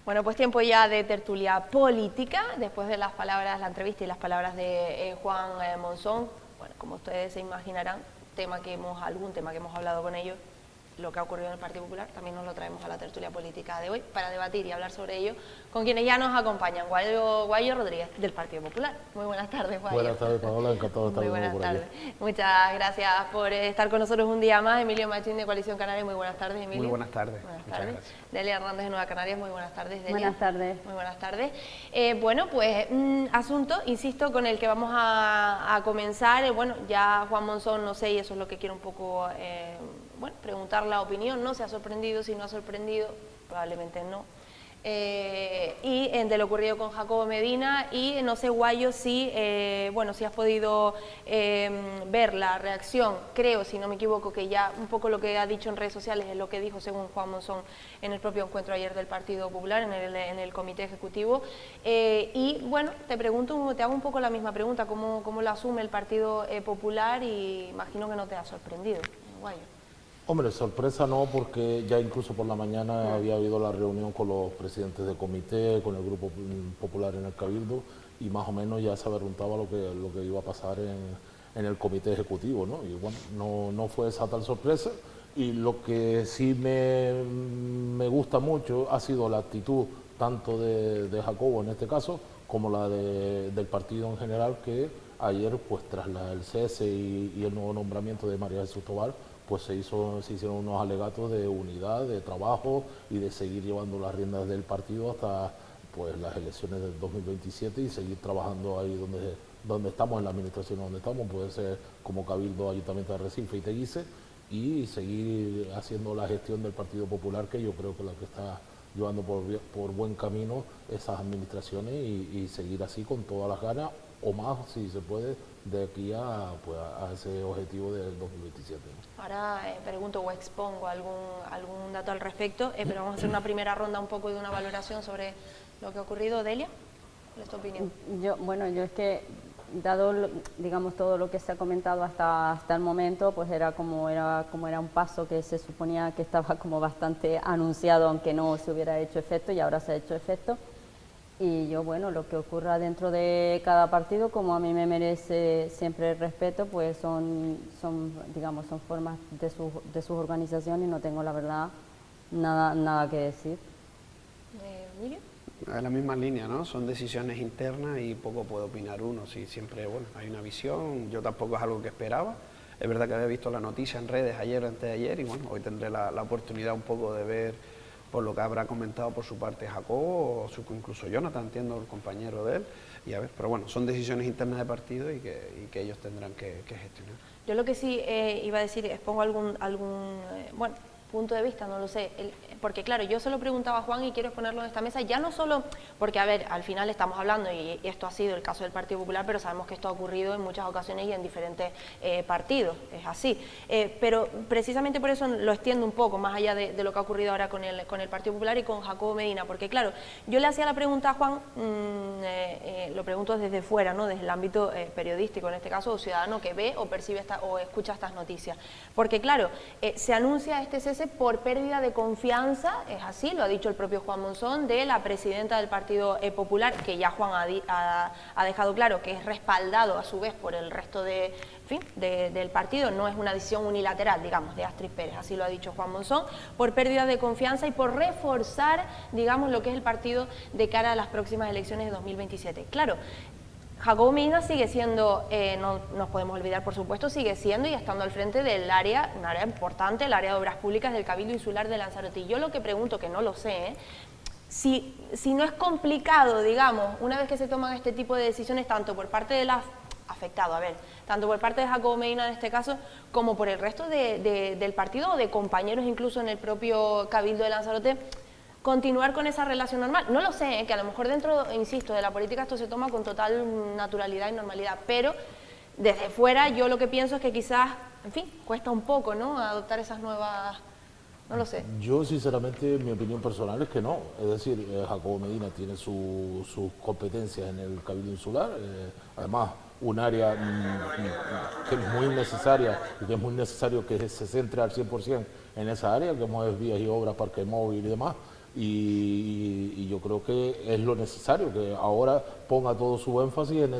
Bueno, pues tiempo ya de tertulia política, después de las palabras, la entrevista y las palabras de Juan Monzón. Bueno, como ustedes se imaginarán, algún tema que hemos hablado con ellos, lo que ha ocurrido en el Partido Popular, también nos lo traemos a la tertulia política de hoy para debatir y hablar sobre ello con quienes ya nos acompañan. Guayo Rodríguez, del Partido Popular. Muy buenas tardes, Guayo. Buenas tardes, Paola, encantado de estar Muy buenas por aquí. tardes. Muchas gracias por estar con nosotros un día más. Emilio Machín, de Coalición Canaria, muy buenas tardes, Emilio. Muy buenas tardes. Buenas Muchas tardes. gracias. Delia Hernández, de Nueva Canarias, muy buenas tardes, Delia. Buenas tardes. Muy buenas tardes. Bueno, pues asunto, insisto, con el que vamos a comenzar. Bueno, ya Juan Monzón, no sé, y eso es lo que quiero un poco, bueno, preguntar la opinión, ¿no? ¿Se ha sorprendido? Si no ha sorprendido, probablemente no. Y de lo ocurrido con Jacobo Medina, y no sé, Guayo, si, bueno, si has podido ver la reacción, creo, si no me equivoco, que ya un poco lo que ha dicho en redes sociales es lo que dijo, según Juan Monzón, en el propio encuentro ayer del Partido Popular, en el Comité Ejecutivo. Y bueno, te hago un poco la misma pregunta, ¿cómo lo asume el Partido Popular? Y imagino que no te ha sorprendido, Guayo. Hombre, sorpresa no, porque ya incluso por la mañana había habido la reunión con los presidentes de comité, con el Grupo Popular en el Cabildo, y más o menos ya se averruntaba lo que iba a pasar en el comité ejecutivo, ¿no? Y bueno, no fue esa tal sorpresa, y lo que sí me gusta mucho ha sido la actitud tanto de Jacobo en este caso, como la del partido en general, que ayer, pues tras el cese y el nuevo nombramiento de María Jesús Tobar, pues se hicieron unos alegatos de unidad, de trabajo y de seguir llevando las riendas del partido hasta pues las elecciones del 2027 y seguir trabajando ahí donde estamos, en la administración donde estamos, puede ser como Cabildo, Ayuntamiento de Recife y Teguise, y seguir haciendo la gestión del Partido Popular, que yo creo que es la que está llevando por buen camino esas administraciones, y seguir así con todas las ganas, o más si se puede, de aquí a ese objetivo del 2027. ¿no? Ahora pregunto o expongo algún dato al respecto, pero vamos a hacer una primera ronda un poco de una valoración sobre lo que ha ocurrido. Delia, ¿cuál es tu opinión? Yo es que, dado, digamos, todo lo que se ha comentado hasta el momento, pues era como era un paso que se suponía que estaba como bastante anunciado, aunque no se hubiera hecho efecto, y ahora se ha hecho efecto. Y yo, bueno, lo que ocurra dentro de cada partido, como a mí me merece siempre el respeto, pues son formas de sus organizaciones, y no tengo, la verdad, nada que decir. ¿Emilio? En la misma línea, ¿no? Son decisiones internas y poco puede opinar uno. Si siempre, bueno, hay una visión, yo tampoco es algo que esperaba. Es verdad que había visto la noticia en redes ayer o antes de ayer, y bueno, hoy tendré la oportunidad un poco de ver por lo que habrá comentado por su parte Jacobo, o incluso Jonathan, entiendo, el compañero de él, y a ver, pero bueno, son decisiones internas de partido y que ellos tendrán que gestionar. Yo lo que sí iba a decir, expongo algún bueno, punto de vista, no lo sé, porque claro, yo se lo preguntaba a Juan y quiero exponerlo en esta mesa, ya no solo porque, a ver, al final estamos hablando, y esto ha sido el caso del Partido Popular, pero sabemos que esto ha ocurrido en muchas ocasiones y en diferentes partidos, es así, pero precisamente por eso lo extiendo un poco, más allá de lo que ha ocurrido ahora con el Partido Popular y con Jacobo Medina, porque claro, yo le hacía la pregunta a Juan, lo pregunto desde fuera, ¿no? Desde el ámbito periodístico, en este caso, o ciudadano que ve o percibe o escucha estas noticias, porque claro, se anuncia este cese por pérdida de confianza, es así, lo ha dicho el propio Juan Monzón, de la presidenta del Partido Popular, que ya Juan ha dejado claro que es respaldado a su vez por el resto del partido, no es una decisión unilateral, digamos, de Astrid Pérez, así lo ha dicho Juan Monzón, por pérdida de confianza y por reforzar, digamos, lo que es el partido de cara a las próximas elecciones de 2027. Claro, Jacobo Medina sigue siendo, no nos podemos olvidar, por supuesto, sigue siendo y estando al frente del área, un área importante, el área de obras públicas del Cabildo Insular de Lanzarote. Y yo lo que pregunto, que no lo sé, si no es complicado, digamos, una vez que se toman este tipo de decisiones, tanto por parte de las afectados, tanto por parte de Jacobo Medina en este caso, como por el resto del partido o de compañeros incluso en el propio Cabildo de Lanzarote, continuar con esa relación normal. No lo sé, que a lo mejor dentro, insisto, de la política esto se toma con total naturalidad y normalidad, pero desde fuera yo lo que pienso es que quizás, en fin, cuesta un poco, ¿no?, adoptar esas nuevas, no lo sé. Yo, sinceramente, mi opinión personal es que no. Es decir, Jacobo Medina tiene sus competencias en el Cabildo Insular, además un área que es muy necesaria y que es muy necesario que se centre al 100% en esa área, que es vías y obras, parque móvil y demás. y yo creo que es lo necesario, que ahora ponga todo su énfasis en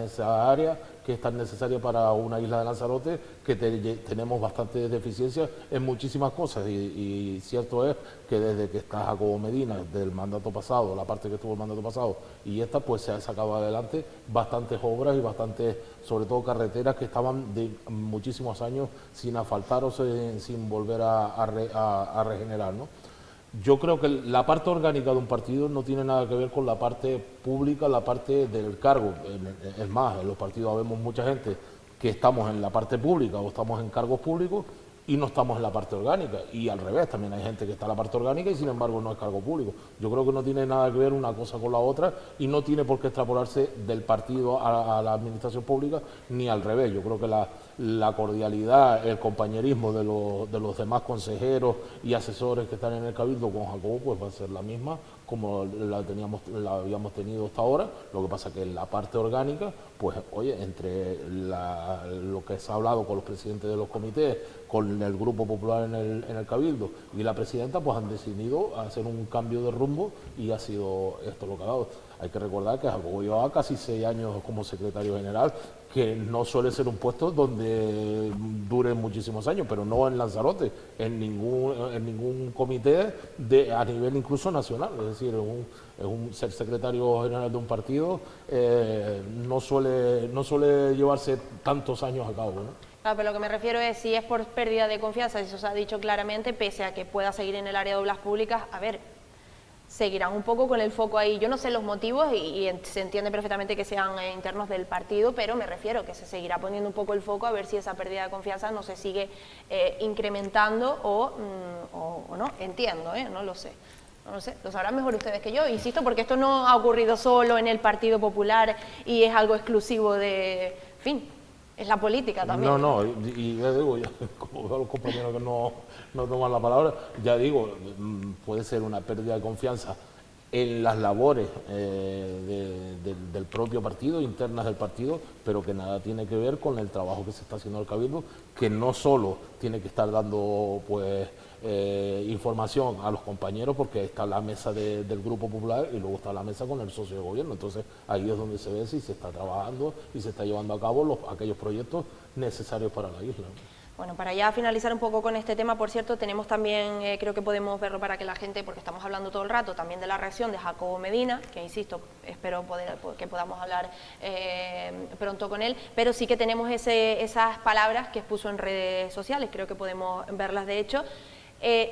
esa área que es tan necesaria para una isla de Lanzarote, que tenemos bastantes deficiencias en muchísimas cosas, y cierto es que desde que está Jacobo Medina, del mandato pasado, la parte que estuvo el mandato pasado, y esta, pues se han sacado adelante bastantes obras y bastantes, sobre todo carreteras que estaban de muchísimos años sin asfaltar o sin volver a regenerar, ¿no? Yo creo que la parte orgánica de un partido no tiene nada que ver con la parte pública, la parte del cargo. Es más, en los partidos vemos mucha gente que estamos en la parte pública o estamos en cargos públicos y no estamos en la parte orgánica. Y al revés, también hay gente que está en la parte orgánica y sin embargo no es cargo público. Yo creo que no tiene nada que ver una cosa con la otra y no tiene por qué extrapolarse del partido a la administración pública ni al revés. Yo creo que la cordialidad, el compañerismo de los demás consejeros y asesores que están en el Cabildo con Jacobo, pues va a ser la misma como la habíamos tenido hasta ahora. Lo que pasa que en la parte orgánica, pues oye, entre lo que se ha hablado con los presidentes de los comités, con el Grupo Popular en el Cabildo y la presidenta, pues han decidido hacer un cambio de rumbo y ha sido esto lo que ha dado. Hay que recordar que Jacobo llevaba casi 6 años como secretario general, que no suele ser un puesto donde dure muchísimos años, pero no en Lanzarote, en ningún comité a nivel incluso nacional. Es decir, ser secretario general de un partido no suele llevarse tantos años a cabo, ¿no? Claro, pero lo que me refiero es, si es por pérdida de confianza, eso se ha dicho claramente, pese a que pueda seguir en el área de obras públicas, a ver, seguirán un poco con el foco ahí. Yo no sé los motivos y se entiende perfectamente que sean internos del partido, pero me refiero que se seguirá poniendo un poco el foco a ver si esa pérdida de confianza no se sigue incrementando o no. Entiendo, no lo sé. No lo sé, lo sabrán mejor ustedes que yo, insisto, porque esto no ha ocurrido solo en el Partido Popular y es algo exclusivo de, en fin, es la política también. No, y ya digo, como veo a los compañeros que no toman la palabra, ya digo, puede ser una pérdida de confianza en las labores del propio partido, internas del partido, pero que nada tiene que ver con el trabajo que se está haciendo en el Cabildo, que no solo tiene que estar dando pues información a los compañeros, porque está la mesa del Grupo Popular y luego está la mesa con el socio de gobierno. Entonces ahí es donde se ve si se está trabajando y se está llevando a cabo aquellos proyectos necesarios para la isla. Bueno, para ya finalizar un poco con este tema, por cierto, tenemos también, creo que podemos verlo para que la gente, porque estamos hablando todo el rato también de la reacción de Jacobo Medina, que insisto, espero que podamos hablar pronto con él, pero sí que tenemos esas palabras que expuso en redes sociales, creo que podemos verlas de hecho.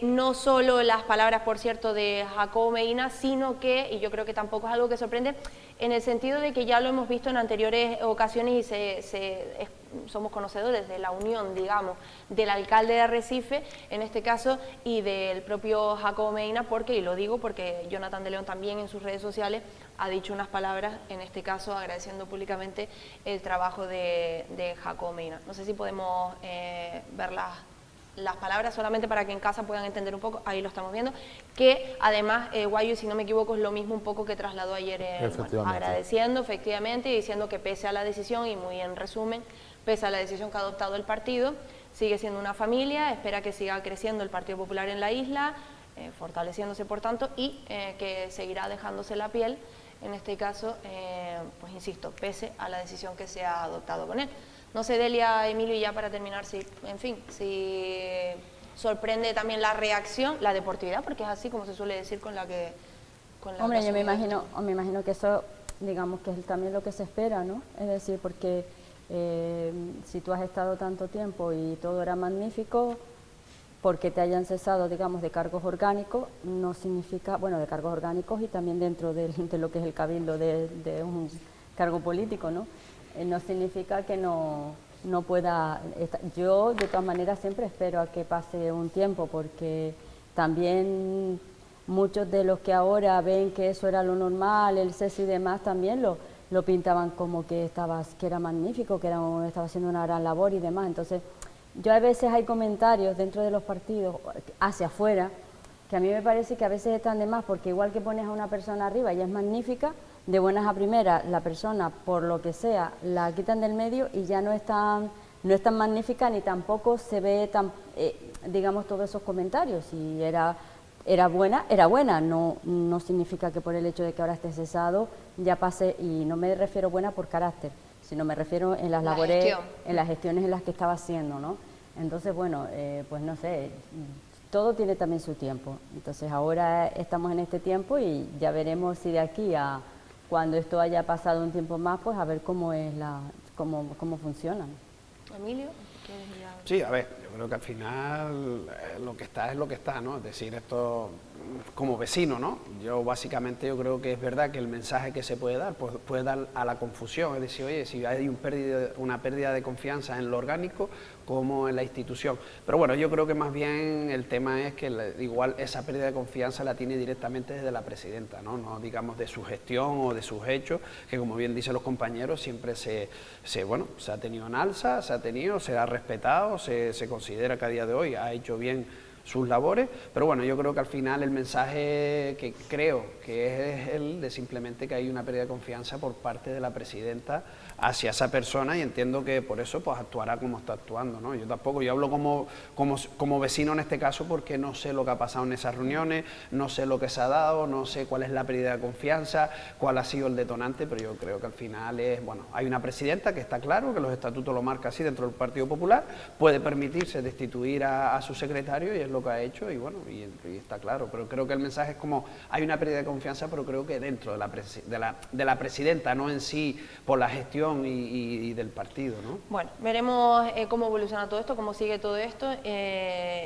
No solo las palabras, por cierto, de Jacobo Medina, sino que, y yo creo que tampoco es algo que sorprende, en el sentido de que ya lo hemos visto en anteriores ocasiones y somos conocedores de la unión, digamos, del alcalde de Arrecife, en este caso, y del propio Jacobo Medina, y lo digo porque Jonathan de León también en sus redes sociales ha dicho unas palabras, en este caso agradeciendo públicamente el trabajo de Jacobo Medina. No sé si podemos ver las palabras solamente para que en casa puedan entender un poco, ahí lo estamos viendo, que además Guayu, si no me equivoco, es lo mismo un poco que trasladó ayer, agradeciendo efectivamente y diciendo que pese a la decisión, y muy en resumen, pese a la decisión que ha adoptado el partido, sigue siendo una familia, espera que siga creciendo el Partido Popular en la isla, fortaleciéndose por tanto, y que seguirá dejándose la piel, en este caso, pues insisto, pese a la decisión que se ha adoptado con él. No sé, Delia, Emilio, y ya para terminar, si sorprende también la reacción, la deportividad, porque es así como se suele decir con la que... Hombre, yo me imagino que eso, digamos, que es también lo que se espera, ¿no? Es decir, porque si tú has estado tanto tiempo y todo era magnífico, porque te hayan cesado, digamos, de cargos orgánicos, no significa, bueno, de cargos orgánicos y también dentro de lo que es el cabildo de un cargo político, ¿no? No significa que no pueda estar. Yo de todas maneras siempre espero a que pase un tiempo, porque también muchos de los que ahora ven que eso era lo normal, el cese y demás, también lo pintaban como que era magnífico, que estaba haciendo una gran labor y demás. Entonces yo a veces hay comentarios dentro de los partidos hacia afuera que a mí me parece que a veces están de más, porque igual que pones a una persona arriba y es magnífica, de buenas a primeras la persona, por lo que sea, la quitan del medio y ya no es tan magnífica, ni tampoco se ve tan, digamos, todos esos comentarios. Y era era buena, no significa que por el hecho de que ahora esté cesado ya pase, y no me refiero buena por carácter, sino me refiero en las labores, en las gestiones en las que estaba haciendo, ¿no? Entonces, bueno, pues no sé, todo tiene también su tiempo. Entonces ahora estamos en este tiempo y ya veremos si de aquí a cuando esto haya pasado un tiempo más, pues a ver cómo es cómo funcionan. Emilio, sí, a ver, yo creo que al final lo que está es lo que está, ¿no? Es decir, esto como vecino, ¿no? Yo creo que es verdad que el mensaje que se puede dar, pues puede dar a la confusión, es decir, oye, si hay una pérdida de confianza en lo orgánico como en la institución. Pero bueno, yo creo que más bien el tema es que igual esa pérdida de confianza la tiene directamente desde la presidenta, ¿no? No digamos de su gestión o de sus hechos, que como bien dicen los compañeros, siempre se ha tenido en alza, se ha respetado, se considera que a día de hoy ha hecho bien sus labores, pero bueno, yo creo que al final el mensaje que creo que es el de simplemente que hay una pérdida de confianza por parte de la presidenta hacia esa persona, y entiendo que por eso pues actuará como está actuando, ¿no? Yo hablo como vecino en este caso, porque no sé lo que ha pasado en esas reuniones, no sé lo que se ha dado, no sé cuál es la pérdida de confianza, cuál ha sido el detonante, pero yo creo que al final hay una presidenta que está claro, que los estatutos lo marcan así dentro del Partido Popular, puede permitirse destituir a su secretario, y es lo que ha hecho, y bueno, y está claro, pero creo que el mensaje es como hay una pérdida de confianza, pero creo que dentro de la presidenta, no en sí por la gestión y del partido, ¿no? Bueno, veremos cómo evoluciona todo esto, cómo sigue todo esto.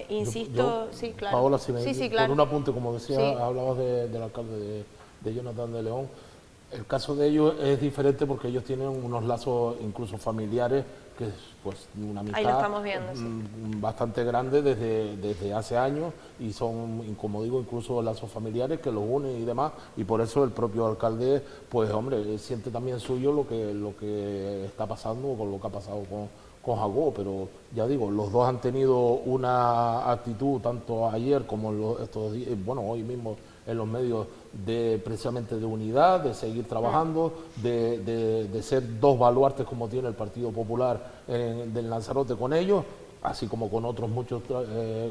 Insisto, sí, claro. Paola, claro. Por un apunte, como decía, sí. Hablabas del alcalde de Jonathan de León. El caso de ellos es diferente porque ellos tienen unos lazos incluso familiares, que es pues una amistad ahí lo estamos viendo, sí. bastante grande desde hace años, y son, como digo, incluso lazos familiares que los unen y demás, y por eso el propio alcalde, pues hombre, siente también suyo lo que está pasando, con lo que ha pasado con Jacobo, pero ya digo, los dos han tenido una actitud, tanto ayer como estos días, bueno, hoy mismo en los medios, precisamente de unidad, de seguir trabajando, de ser dos baluartes como tiene el Partido Popular del Lanzarote con ellos, así como con otros muchos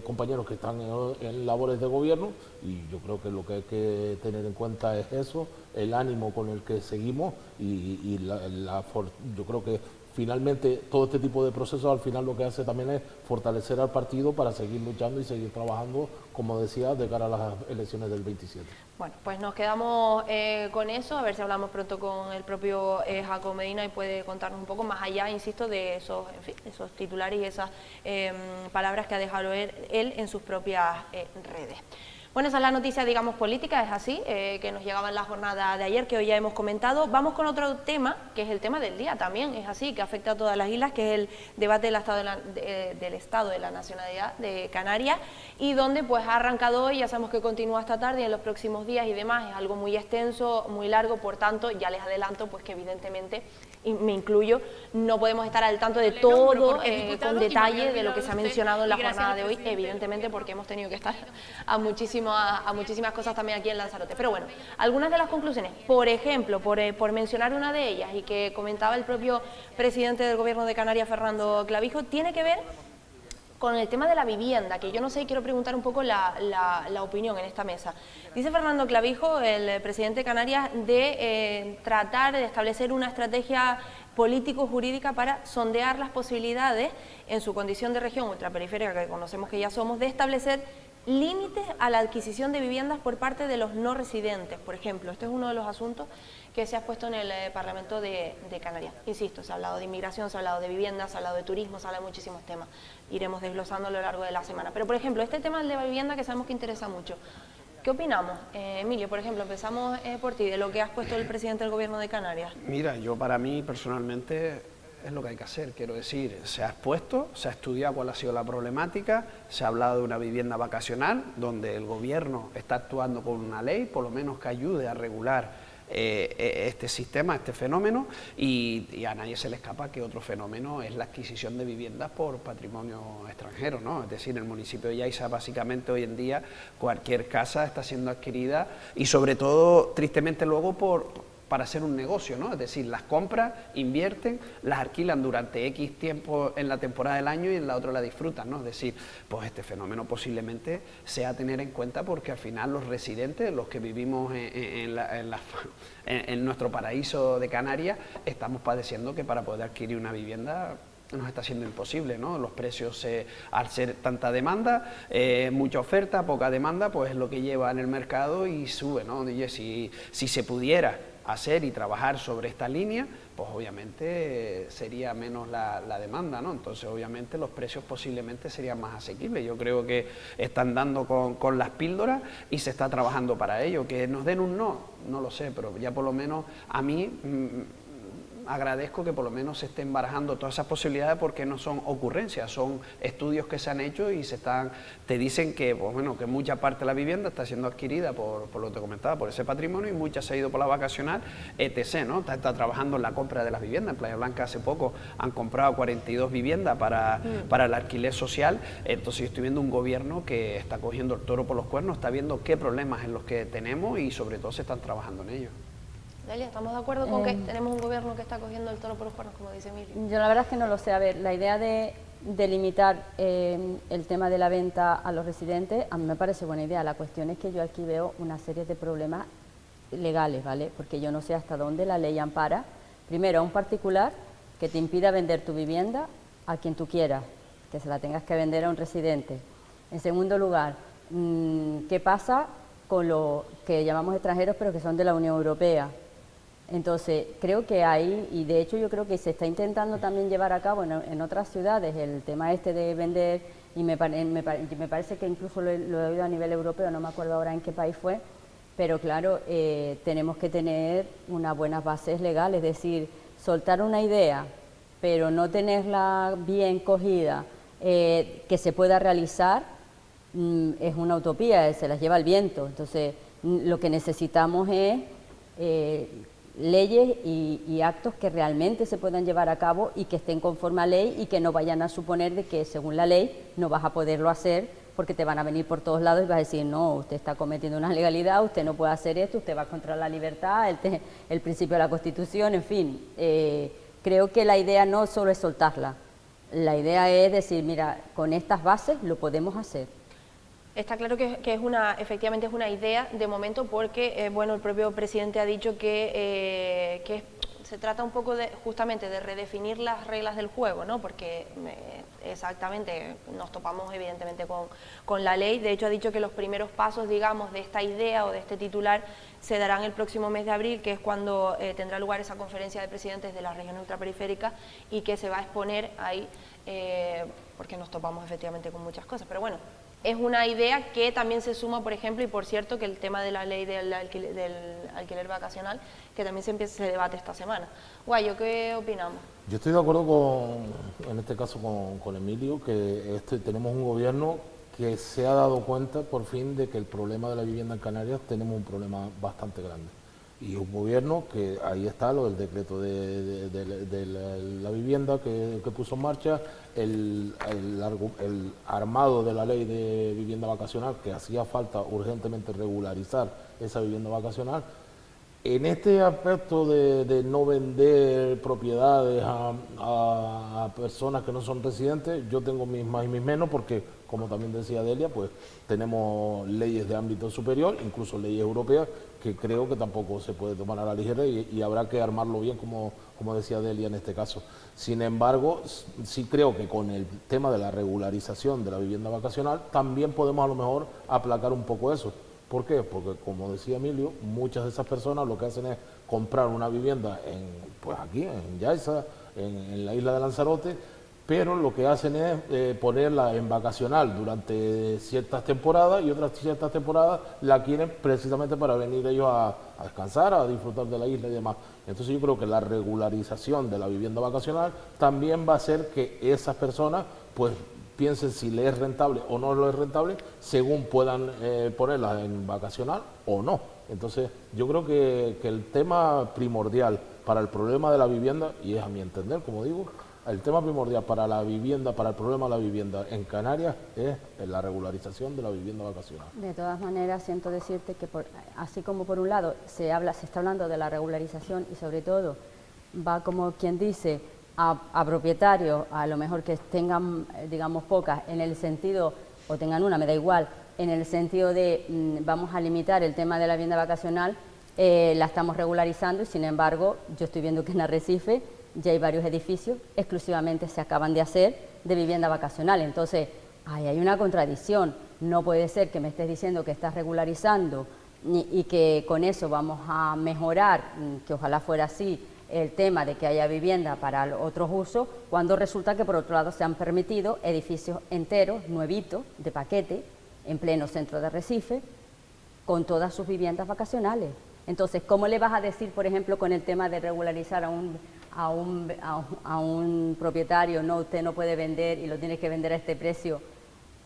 compañeros que están en labores de gobierno, y yo creo que lo que hay que tener en cuenta es eso, el ánimo con el que seguimos, y yo creo que finalmente todo este tipo de procesos al final lo que hace también es fortalecer al partido para seguir luchando y seguir trabajando, como decía, de cara a las elecciones del 27. Bueno, pues nos quedamos con eso, a ver si hablamos pronto con el propio Jacobo Medina y puede contarnos un poco más allá, insisto, de esos titulares y esas palabras que ha dejado él en sus propias redes. Bueno, esa es la noticia, digamos, política, es así, que nos llegaba en la jornada de ayer, que hoy ya hemos comentado. Vamos con otro tema, que es el tema del día también, es así, que afecta a todas las islas, que es el debate del Estado de la Nacionalidad de Canarias, y donde pues ha arrancado hoy, ya sabemos que continúa esta tarde y en los próximos días y demás, es algo muy extenso, muy largo, por tanto, ya les adelanto pues que evidentemente, y me incluyo, no podemos estar al tanto de todo con detalle de lo que se ha mencionado en la jornada de hoy, evidentemente porque hemos tenido que estar a muchísimas cosas también aquí en Lanzarote. Pero bueno, algunas de las conclusiones, por ejemplo, por mencionar una de ellas y que comentaba el propio presidente del Gobierno de Canarias, Fernando Clavijo, tiene que ver con el tema de la vivienda, que yo no sé, quiero preguntar un poco la opinión en esta mesa. Dice Fernando Clavijo, el presidente de Canarias, de tratar de establecer una estrategia político-jurídica para sondear las posibilidades, en su condición de región ultraperiférica, que conocemos que ya somos, de establecer límites a la adquisición de viviendas por parte de los no residentes, por ejemplo. Este es uno de los asuntos que se ha puesto en el Parlamento de Canarias. Insisto, se ha hablado de inmigración, se ha hablado de vivienda, se ha hablado de turismo, se ha hablado de muchísimos temas. Iremos desglosando a lo largo de la semana. Pero, por ejemplo, este tema de la vivienda que sabemos que interesa mucho. ¿Qué opinamos? Emilio, por ejemplo, empezamos por ti, de lo que has puesto el presidente del Gobierno de Canarias. Mira, para mí, personalmente, es lo que hay que hacer, quiero decir, se ha expuesto, se ha estudiado cuál ha sido la problemática, se ha hablado de una vivienda vacacional, donde el Gobierno está actuando con una ley, por lo menos que ayude a regular este sistema, este fenómeno, y a nadie se le escapa que otro fenómeno es la adquisición de viviendas por patrimonio extranjero, ¿no? Es decir, en el municipio de Yaiza, básicamente hoy en día cualquier casa está siendo adquirida, y sobre todo, tristemente luego, para hacer un negocio, ¿no? Es decir, las compran, invierten, las alquilan durante X tiempo en la temporada del año y en la otra la disfrutan, ¿no? Es decir, pues este fenómeno posiblemente sea a tener en cuenta, porque al final los residentes, los que vivimos en nuestro paraíso de Canarias, estamos padeciendo que para poder adquirir una vivienda nos está siendo imposible, ¿no? Los precios, al ser tanta demanda, mucha oferta, poca demanda, pues es lo que lleva en el mercado y sube, ¿no? Y si se pudiera hacer y trabajar sobre esta línea, pues obviamente sería menos la demanda, ¿no? Entonces obviamente los precios posiblemente serían más asequibles. Yo creo que están dando con las píldoras y se está trabajando para ello. Que nos den un no lo sé, pero ya por lo menos a mí agradezco que por lo menos se estén barajando todas esas posibilidades, porque no son ocurrencias, son estudios que se han hecho y te dicen que, pues bueno, que mucha parte de la vivienda está siendo adquirida por lo que te comentaba, por ese patrimonio, y mucha se ha ido por la vacacional, etc., ¿no? Está trabajando en la compra de las viviendas. En Playa Blanca hace poco han comprado 42 viviendas para el alquiler social. Entonces yo estoy viendo un gobierno que está cogiendo el toro por los cuernos, está viendo qué problemas en los que tenemos y sobre todo se están trabajando en ello. Delia, ¿estamos de acuerdo con que tenemos un gobierno que está cogiendo el toro por los cuernos, como dice Emilio? Yo la verdad es que no lo sé. A ver, la idea de limitar el tema de la venta a los residentes, a mí me parece buena idea. La cuestión es que yo aquí veo una serie de problemas legales, ¿vale? Porque yo no sé hasta dónde la ley ampara, primero, a un particular que te impida vender tu vivienda a quien tú quieras, que se la tengas que vender a un residente. En segundo lugar, ¿qué pasa con los que llamamos extranjeros pero que son de la Unión Europea? Entonces, creo que hay, y de hecho yo creo que se está intentando también llevar a cabo en otras ciudades el tema este de vender, y me parece que incluso lo he oído a nivel europeo, no me acuerdo ahora en qué país fue, pero claro, tenemos que tener unas buenas bases legales, es decir, soltar una idea, pero no tenerla bien cogida, que se pueda realizar, es una utopía, se las lleva el viento. Entonces, lo que necesitamos es leyes y actos que realmente se puedan llevar a cabo y que estén conforme a ley, y que no vayan a suponer de que según la ley no vas a poderlo hacer, porque te van a venir por todos lados y vas a decir, no, usted está cometiendo una ilegalidad, usted no puede hacer esto, usted va contra la libertad, el principio de la Constitución, en fin. Creo que la idea no solo es soltarla, la idea es decir, mira, con estas bases lo podemos hacer. Está claro que efectivamente es una idea de momento, porque bueno, el propio presidente ha dicho que se trata un poco justamente de redefinir las reglas del juego, ¿no? Porque exactamente nos topamos evidentemente con la ley. De hecho ha dicho que los primeros pasos, digamos, de esta idea o de este titular se darán el próximo mes de abril, que es cuando tendrá lugar esa conferencia de presidentes de las regiones ultraperiféricas, y que se va a exponer ahí, porque nos topamos efectivamente con muchas cosas. Pero bueno, es una idea que también se suma, por ejemplo, y por cierto, que el tema de la ley del alquiler vacacional, que también se debate esta semana. Guayo, ¿qué opinamos? Yo estoy de acuerdo en este caso con Emilio, que tenemos un gobierno que se ha dado cuenta por fin de que el problema de la vivienda en Canarias tenemos un problema bastante grande. Y un gobierno que ahí está lo del decreto de la vivienda que puso en marcha, el armado de la ley de vivienda vacacional, que hacía falta urgentemente regularizar esa vivienda vacacional. En este aspecto de no vender propiedades a personas que no son residentes, yo tengo mis más y mis menos, porque, como también decía Delia, pues tenemos leyes de ámbito superior, incluso leyes europeas, que creo que tampoco se puede tomar a la ligera y habrá que armarlo bien, como decía Delia en este caso. Sin embargo, sí creo que con el tema de la regularización de la vivienda vacacional también podemos a lo mejor aplacar un poco eso. ¿Por qué? Porque, como decía Emilio, muchas de esas personas lo que hacen es comprar una vivienda pues aquí, en Yaiza, en la isla de Lanzarote, pero lo que hacen es ponerla en vacacional durante ciertas temporadas, y otras ciertas temporadas la quieren precisamente para venir ellos a descansar, a disfrutar de la isla y demás. Entonces yo creo que la regularización de la vivienda vacacional también va a hacer que esas personas pues piensen si le es rentable o no lo es rentable, según puedan ponerla en vacacional o no. Entonces yo creo que el tema primordial para el problema de la vivienda, y es a mi entender, como digo, el tema primordial para la vivienda, para el problema de la vivienda en Canarias es la regularización de la vivienda vacacional. De todas maneras, siento decirte que así como por un lado se está hablando de la regularización y sobre todo va como quien dice a propietarios, a lo mejor que tengan, digamos, pocas, en el sentido, o tengan una, me da igual, en el sentido de vamos a limitar el tema de la vivienda vacacional, la estamos regularizando y sin embargo yo estoy viendo que en Arrecife ya hay varios edificios, exclusivamente se acaban de hacer de vivienda vacacional. Entonces, ahí hay una contradicción. No puede ser que me estés diciendo que estás regularizando y que con eso vamos a mejorar, que ojalá fuera así, el tema de que haya vivienda para otros usos, cuando resulta que por otro lado se han permitido edificios enteros, nuevitos, de paquete, en pleno centro de Arrecife, con todas sus viviendas vacacionales. Entonces, ¿cómo le vas a decir, por ejemplo, con el tema de regularizar a un propietario, no, usted no puede vender y lo tiene que vender a este precio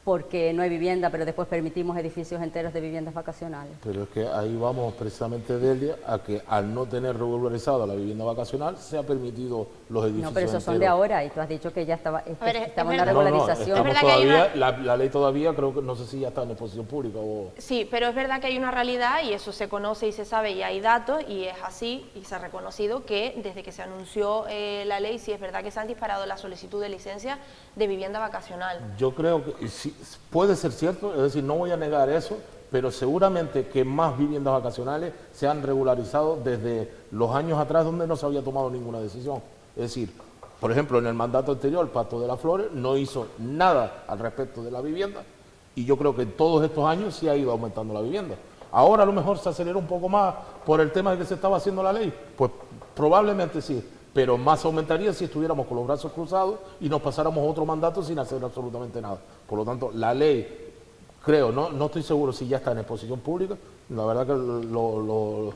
porque no hay vivienda, pero después permitimos edificios enteros de viviendas vacacionales? Pero es que ahí vamos precisamente, Delia, a que al no tener regularizada la vivienda vacacional se ha permitido los edificios. No, pero esos son enteros. de ahora y tú has dicho que ya estaba en la verdad. regularización. No, estamos todavía, la ley todavía, creo que no sé si ya está en exposición pública o... Sí, pero es verdad que hay una realidad y eso se conoce y se sabe y hay datos y es así y se ha reconocido que desde que se anunció la ley sí es verdad que se han disparado la solicitud de licencia de vivienda vacacional. Yo creo que sí, puede ser cierto, es decir, no voy a negar eso, pero seguramente que más viviendas vacacionales se han regularizado desde los años atrás donde no se había tomado ninguna decisión. Es decir, por ejemplo, en el mandato anterior, el Pacto de las Flores no hizo nada al respecto de la vivienda y yo creo que en todos estos años sí ha ido aumentando la vivienda. Ahora a lo mejor se acelera un poco más por el tema de que se estaba haciendo la ley, pues probablemente sí, pero más aumentaría si estuviéramos con los brazos cruzados y nos pasáramos otro mandato sin hacer absolutamente nada. Por lo tanto, la ley, creo, no estoy seguro si ya está en exposición pública, la verdad que los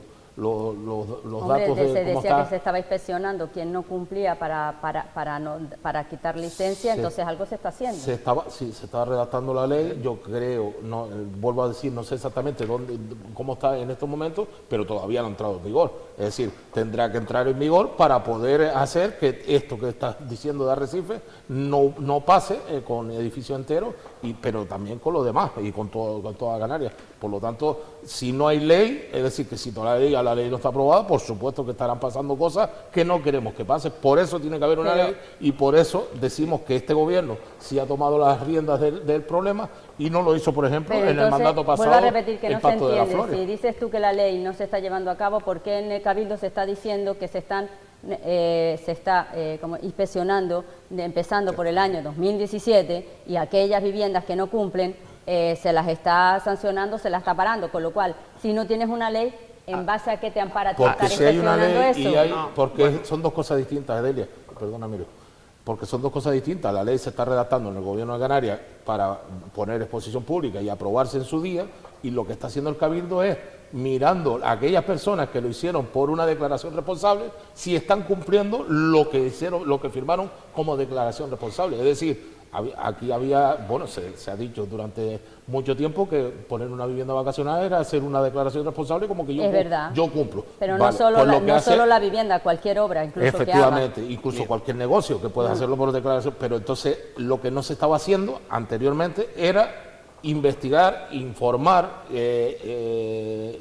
datos de se cómo decía está... que se estaba inspeccionando quien no cumplía para quitar licencia, entonces algo se está haciendo. Se estaba redactando la ley, yo creo, vuelvo a decir, no sé exactamente cómo está en estos momentos, pero todavía no ha entrado en vigor. Es decir, tendrá que entrar en vigor para poder hacer que esto que estás diciendo de Arrecife no pase con edificios enteros, pero también con los demás y con toda Canarias. Por lo tanto, si no hay ley, es decir, que si todavía la ley no está aprobada, por supuesto que estarán pasando cosas que no queremos que pase. Por eso tiene que haber una ley y por eso decimos que este gobierno sí ha tomado las riendas del problema y no lo hizo, por ejemplo, en el mandato pasado. Vuelvo a repetir que el no se Pacto de las entiende. Flores. Si dices tú que la ley no se está llevando a cabo, ¿por qué en el Cabildo se está diciendo que se está como inspeccionando, empezando por el año 2017, y aquellas viviendas que no cumplen se las está sancionando, se las está parando? Con lo cual, si no tienes una ley, ¿en base a qué te ampara estar Porque si hay una ley eso? porque son dos cosas distintas, Delia, perdona, mire, porque son dos cosas distintas. La ley se está redactando en el Gobierno de Canarias para poner exposición pública y aprobarse en su día, y lo que está haciendo el Cabildo es mirando a aquellas personas que lo hicieron por una declaración responsable, si están cumpliendo lo que hicieron, lo que firmaron como declaración responsable. Es decir, aquí había, bueno, se ha dicho durante mucho tiempo que poner una vivienda vacacional era hacer una declaración responsable como que yo cumplo. Pero vale, no solo la vivienda, cualquier obra, incluso efectivamente, que haga. incluso cualquier negocio que pueda hacerlo por declaración, pero entonces lo que no se estaba haciendo anteriormente era investigar, informar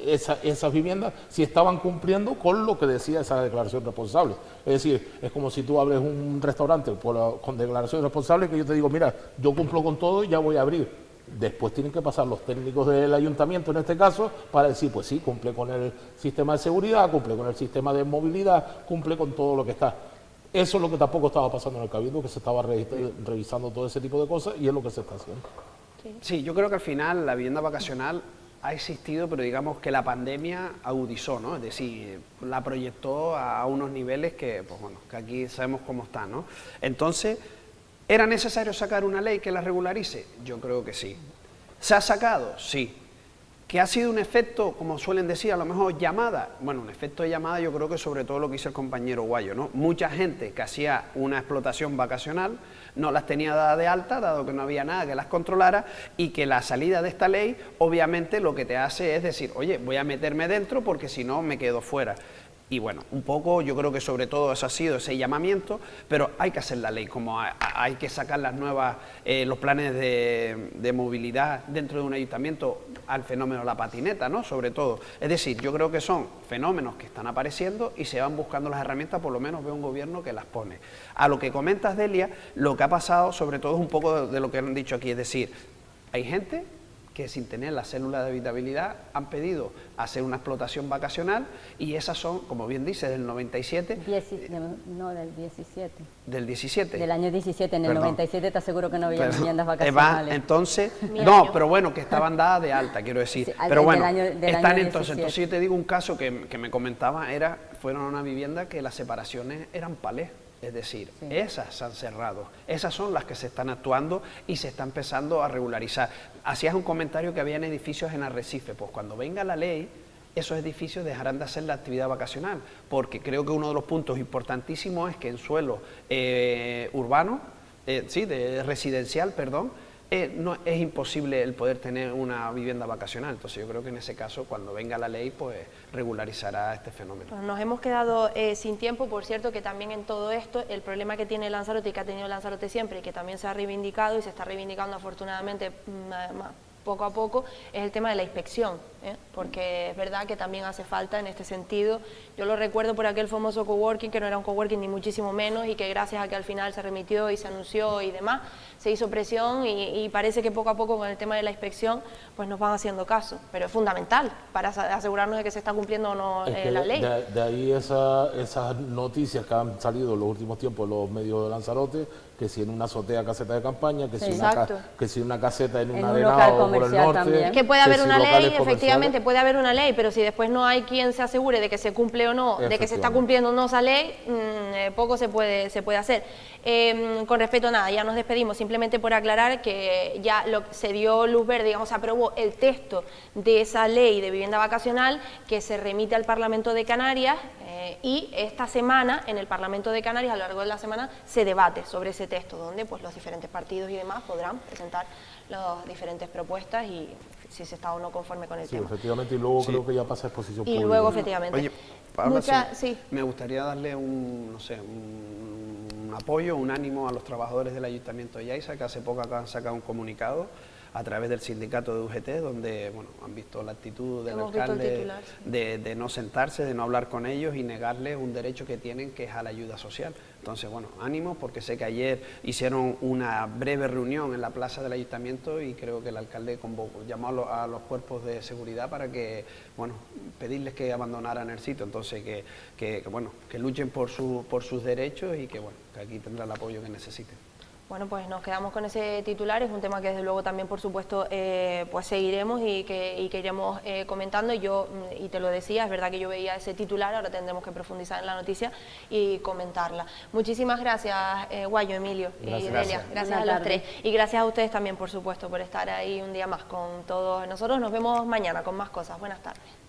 esas viviendas si estaban cumpliendo con lo que decía esa declaración responsable. Es decir, es como si tú abres un restaurante con declaración responsable, que yo te digo, mira, yo cumplo con todo y ya voy a abrir. Después tienen que pasar los técnicos del ayuntamiento, en este caso, para decir, pues sí, cumple con el sistema de seguridad, cumple con el sistema de movilidad, cumple con todo lo que está. Eso es lo que tampoco estaba pasando en el Cabildo, que se estaba revisando todo ese tipo de cosas, y es lo que se está haciendo. Sí, yo creo que al final la vivienda vacacional ha existido, pero digamos que la pandemia agudizó, ¿no? Es decir, la proyectó a unos niveles que, pues bueno, que aquí sabemos cómo está, ¿no? Entonces, ¿era necesario sacar una ley que la regularice? Yo creo que sí. ¿Se ha sacado? Sí. ¿Que ha sido un efecto, como suelen decir, a lo mejor llamada? Bueno, un efecto de llamada yo creo que sobre todo lo que hizo el compañero Guayo, ¿no? Mucha gente que hacía una explotación vacacional no las tenía dadas de alta, dado que no había nada que las controlara, y que la salida de esta ley obviamente lo que te hace es decir, oye, voy a meterme dentro porque si no me quedo fuera. Y bueno, un poco yo creo que sobre todo eso ha sido ese llamamiento, pero hay que hacer la ley, como hay que sacar las nuevas, los planes de movilidad dentro de un ayuntamiento al fenómeno de la patineta, ¿no? Sobre todo. Es decir, yo creo que son fenómenos que están apareciendo y se van buscando las herramientas, por lo menos veo un gobierno que las pone. A lo que comentas, Delia, lo que ha pasado sobre todo es un poco de lo que han dicho aquí, es decir, hay gente que sin tener la célula de habitabilidad han pedido hacer una explotación vacacional y esas son, como bien dice, del 97. No, del 17. Del 17. Del año 17, en el Perdón. 97 te aseguro que no había viviendas Va, vacacionales. entonces, Mi no, año. pero bueno, que estaban dadas de alta, quiero decir. Sí, pero bueno, del están año entonces. 17. Entonces yo te digo un caso que me comentaba, fueron a una vivienda que las separaciones eran palés. Es decir, sí, esas se han cerrado, esas son las que se están actuando y se está empezando a regularizar. Hacías un comentario que habían edificios en Arrecife, pues cuando venga la ley, esos edificios dejarán de hacer la actividad vacacional, porque creo que uno de los puntos importantísimos es que en suelo urbano, de residencial, perdón, no, es imposible el poder tener una vivienda vacacional. Entonces yo creo que en ese caso, cuando venga la ley, pues regularizará este fenómeno. Bueno, nos hemos quedado sin tiempo, por cierto, que también en todo esto, el problema que tiene Lanzarote y que ha tenido Lanzarote siempre y que también se ha reivindicado y se está reivindicando afortunadamente poco a poco, es el tema de la inspección, porque es verdad que también hace falta en este sentido. Yo lo recuerdo por aquel famoso coworking, que no era un coworking ni muchísimo menos, y que gracias a que al final se remitió y se anunció y demás, se hizo presión y parece que poco a poco con el tema de la inspección pues nos van haciendo caso, pero es fundamental para asegurarnos de que se está cumpliendo o no la ley. De ahí esas noticias que han salido en los últimos tiempos en los medios de Lanzarote, que si en una azotea caseta de campaña, que, Sí, si una caseta en un un arenado local por el comercial norte. también. Que puede haber si una ley, locales efectivamente comerciales. puede haber una ley, pero si después no hay quien se asegure de que se cumple o no, de que se está cumpliendo o no esa ley, poco se puede hacer. Con respecto a nada, ya nos despedimos, simplemente por aclarar que ya se dio luz verde, digamos, se aprobó el texto de esa ley de vivienda vacacional que se remite al Parlamento de Canarias y esta semana en el Parlamento de Canarias, a lo largo de la semana, se debate sobre ese texto, donde pues los diferentes partidos y demás podrán presentar las diferentes propuestas y si se está o no conforme con el Sí, tema. efectivamente, y luego creo que ya pasa a exposición Y pública. luego, efectivamente. Oye, Paula, sí. me gustaría darle un apoyo, un ánimo a los trabajadores del Ayuntamiento de Yaiza, que hace poco han sacado un comunicado a través del sindicato de UGT, donde bueno, han visto la actitud del alcalde de no sentarse, de no hablar con ellos y negarles un derecho que tienen, que es a la ayuda social. Entonces, bueno, ánimo, porque sé que ayer hicieron una breve reunión en la plaza del Ayuntamiento y creo que el alcalde llamó a los cuerpos de seguridad para que, bueno, pedirles que abandonaran el sitio. Entonces, que luchen por sus derechos y que, bueno, que aquí tendrá el apoyo que necesiten. Bueno, pues nos quedamos con ese titular, es un tema que desde luego también, por supuesto, pues seguiremos y que iremos comentando. Y te lo decía, es verdad que yo veía ese titular, ahora tendremos que profundizar en la noticia y comentarla. Muchísimas gracias, Guayo, Emilio y Delia, gracias a los tres. Y gracias a ustedes también, por supuesto, por estar ahí un día más con todos nosotros. Nos vemos mañana con más cosas. Buenas tardes.